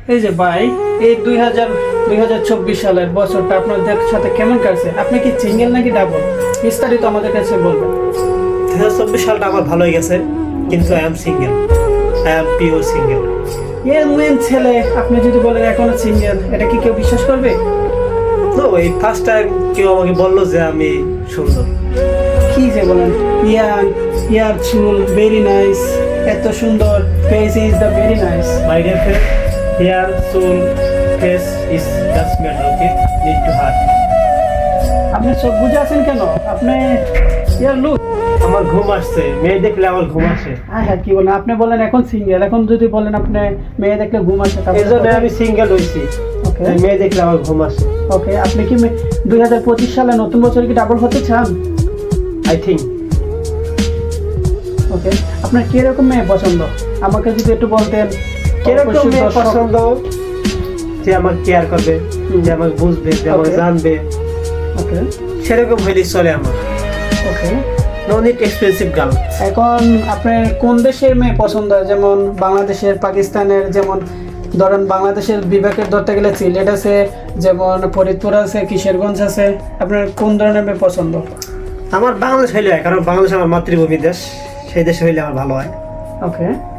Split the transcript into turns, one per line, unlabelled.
এই যে ভাই, এই 2024 সালের বছরটা আপনাদের সাথে কেমন কাটছে? আপনি কি সিঙ্গেল নাকি ডাবল? বিস্তারিত আমাদের কাছে বলবেন।
2024 সালটা আমার ভালোই গেছে, কিন্তু I am single, I am pure single.
মেন ছেলে আপনি যদি বলেন এখনো সিঙ্গেল, এটা কি কেউ বিশ্বাস করবে?
তো এই ফার্স্ট টাইম কেউ আমাকে বললো যে আমি সুন্দর।
কি যে বলেন, ইয়ার চুল ভেরি নাইস, এত সুন্দর, face is the very nice.
My dear friend, hair soul face is just matter, okay, need to heart.
আপনি চোখ বুঝে আছেন কেন? আপনি ইয়ার লুক।
আমার ঘুম আসছে, মেয়ে দেখলে আমার ঘুম আসে,
হ্যাঁ কি বলেন? আপনি বলেন এখন সিঙ্গেল, এখন যদি বলেন আপনি মেয়ে দেখলে ঘুম আসে,
এই জন্য আমি সিঙ্গেল হয়েছি।
ওকে
মেয়ে দেখলে আমার ঘুম আসে।
ওকে, আপনি কি 2025 সালে নতুন বছরে কি ডাবল হতে চান?
I think.
ওকে, আপনার কিরকম মেয়ে পছন্দ আমাকে যদি একটু বলতেন।
কিরকম
অবশ্যই
মেয়ে
দর্শক-
পছন্দ? যে আমাকে কেয়ার করবে, যে আমাকে বুঝবে, যে আমাকে
Okay.
জানবে,
ওকে
সেরকম হইলেই চলে আমার।
ওকে,
নো নিড এক্সপেন্সিভ গার্ল।
এখন আপনার কোন দেশের মেয়ে পছন্দ? যেমন বাংলাদেশের, পাকিস্তানের, যেমন ধরেন বাংলাদেশের বিভাগের ধরতে গেলে সিলেট আছে, যেমন ফরিদপুর আছে, কিশোরগঞ্জ আছে। আপনার কোন ধরনের মেয়ে পছন্দ?
আমার বাংলাদেশ হইলে হয়, কারণ বাংলাদেশ আমার মাতৃভূমি দেশ, সেই দেশে হইলে আমার ভালো হয়।
ওকে